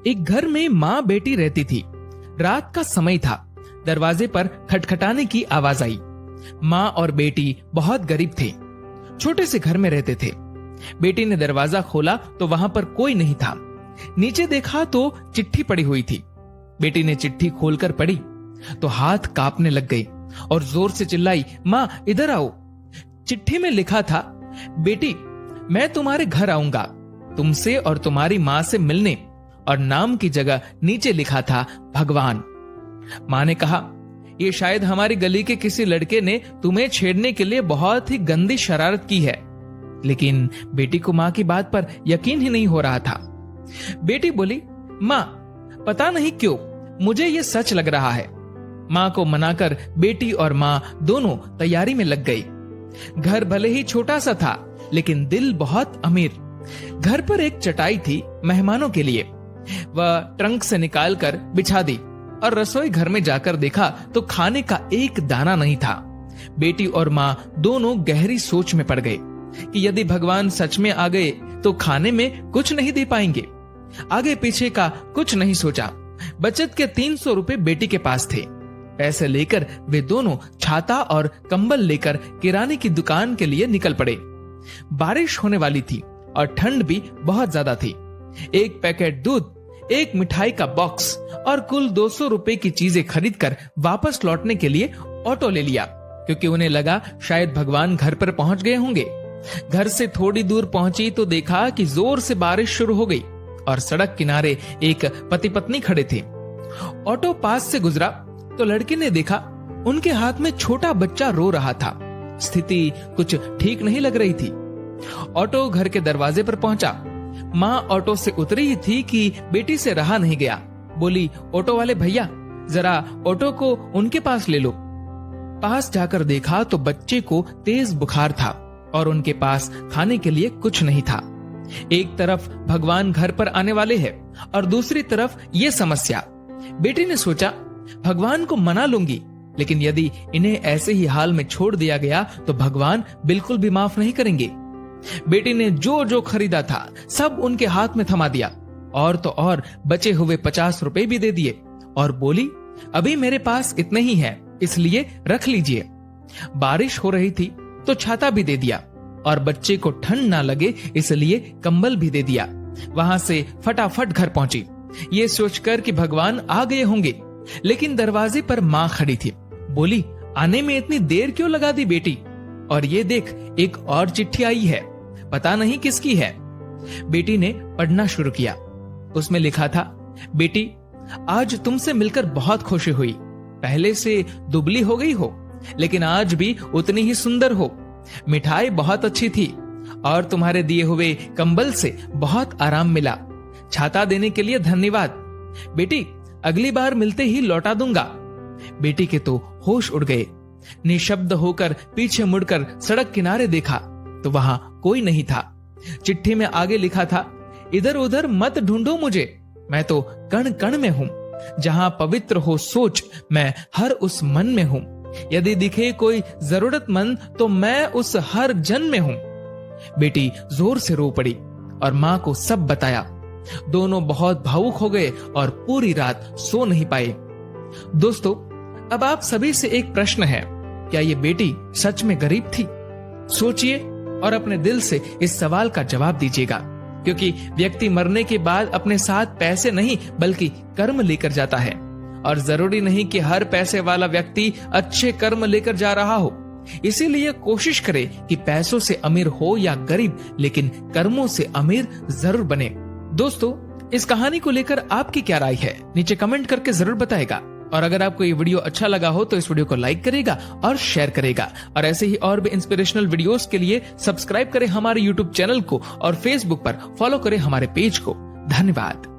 एक घर में माँ बेटी रहती थी। रात का समय था। दरवाजे पर खटखटाने की आवाज आई। माँ और बेटी बहुत गरीब थे, छोटे से घर में रहते थे। बेटी ने दरवाजा खोला तो वहां पर कोई नहीं था। नीचे देखा तो चिट्ठी पड़ी हुई थी। बेटी ने चिट्ठी खोलकर पढ़ी तो हाथ कांपने लग गई और जोर से चिल्लाई, माँ इधर आओ। चिट्ठी में लिखा था, बेटी मैं तुम्हारे घर आऊंगा तुमसे और तुम्हारी माँ से मिलने, और नाम की जगह नीचे लिखा था भगवान। माँ ने कहा, ये शायद हमारी गली के किसी लड़के ने तुम्हें छेड़ने के लिए बहुत ही गंदी शरारत की है। लेकिन बेटी को माँ की बात पर यकीन ही नहीं हो रहा था। बेटी बोली, माँ पता नहीं क्यों मुझे ये सच लग रहा है। माँ को मनाकर बेटी और माँ दोनों तैयारी में लग गई। घर भले ही छोटा सा था लेकिन दिल बहुत अमीर। घर पर एक चटाई थी मेहमानों के लिए। वह ट्रंक से निकालकर बिछा दी और रसोई घर में जाकर देखा तो खाने का एक दाना नहीं था। बेटी और माँ दोनों गहरी सोच में पड़ गए कि यदि भगवान सच में आ गए तो खाने में कुछ नहीं दे पाएंगे। आगे पीछे का कुछ नहीं सोचा। बचत के 300 रुपए बेटी के पास थे। पैसे लेकर वे दोनों छाता और कंबल लेकर किराने की दुकान के लिए निकल पड़े। बारिश होने वाली थी और ठंड भी बहुत ज्यादा थी। एक पैकेट दूध, एक मिठाई का बॉक्स और कुल 200 रुपए की चीजें खरीदकर वापस लौटने के लिए ऑटो ले लिया, क्योंकि उन्हें लगा शायद भगवान घर पर पहुंच गए होंगे। घर से थोड़ी दूर पहुंची तो देखा कि जोर से बारिश शुरू हो गई और सड़क किनारे एक पति पत्नी खड़े थे। ऑटो पास से गुजरा तो लड़के ने देखा उनके हाथ में छोटा बच्चा रो रहा था। स्थिति कुछ ठीक नहीं लग रही थी। ऑटो घर के दरवाजे पर पहुंचा। माँ ऑटो से उतरी ही थी कि बेटी से रहा नहीं गया। बोली, ऑटो वाले भैया जरा ऑटो को उनके पास ले लो। पास जाकर देखा तो बच्चे को तेज बुखार था और उनके पास खाने के लिए कुछ नहीं था। एक तरफ भगवान घर पर आने वाले हैं और दूसरी तरफ ये समस्या। बेटी ने सोचा, भगवान को मना लूंगी, लेकिन यदि इन्हें ऐसे ही हाल में छोड़ दिया गया तो भगवान बिल्कुल भी माफ नहीं करेंगे। बेटी ने जो जो खरीदा था सब उनके हाथ में थमा दिया और तो और बचे हुए 50 रुपए भी दे दिए और बोली, अभी मेरे पास इतने ही है, इसलिए रख लीजिए। बारिश हो रही थी तो छाता भी दे दिया और बच्चे को ठंड ना लगे इसलिए कंबल भी दे दिया। वहां से फटाफट घर पहुंची, ये सोचकर कि भगवान आ गए होंगे। लेकिन दरवाजे पर माँ खड़ी थी। बोली, आने में इतनी देर क्यों लगा दी बेटी? और ये देख, एक और चिट्ठी आई है, पता नहीं किसकी है। बेटी ने पढ़ना शुरू किया। उसमें लिखा था, बेटी आज तुमसे मिलकर बहुत खुशी हुई। पहले से दुबली हो गई हो लेकिन आज भी उतनी ही सुंदर हो। मिठाई बहुत अच्छी थी और तुम्हारे दिए हुए कंबल से बहुत आराम मिला। छाता देने के लिए धन्यवाद। बेटी अगली बार मिलते ही लौटा दूंगा। बेटी के तो होश उड़ गए। निशब्द होकर पीछे मुड़कर सड़क किनारे देखा तो वहां कोई नहीं था। चिट्ठी में आगे लिखा था, इधर उधर मत ढूंढो मुझे, मैं तो कण कण में हूं। जहां पवित्र हो सोच, मैं हर उस मन में हूं। यदि दिखे कोई जरूरतमंद तो मैं उस हर जन में हूं। बेटी जोर से रो पड़ी और माँ को सब बताया। दोनों बहुत भावुक हो गए और पूरी रात सो नहीं पाए। दोस्तों, अब आप सभी से एक प्रश्न है, क्या ये बेटी सच में गरीब थी? सोचिए और अपने दिल से इस सवाल का जवाब दीजिएगा, क्योंकि व्यक्ति मरने के बाद अपने साथ पैसे नहीं बल्कि कर्म लेकर जाता है। और जरूरी नहीं कि हर पैसे वाला व्यक्ति अच्छे कर्म लेकर जा रहा हो। इसीलिए कोशिश करें कि पैसों से अमीर हो या गरीब, लेकिन कर्मों से अमीर जरूर बने। दोस्तों, इस कहानी को लेकर आपकी क्या राय है, नीचे कमेंट करके जरूर बताएगा। और अगर आपको ये वीडियो अच्छा लगा हो तो इस वीडियो को लाइक करेगा और शेयर करेगा। और ऐसे ही और भी इंस्पिरेशनल वीडियोस के लिए सब्सक्राइब करें हमारे यूट्यूब चैनल को और फेसबुक पर फॉलो करें हमारे पेज को। धन्यवाद।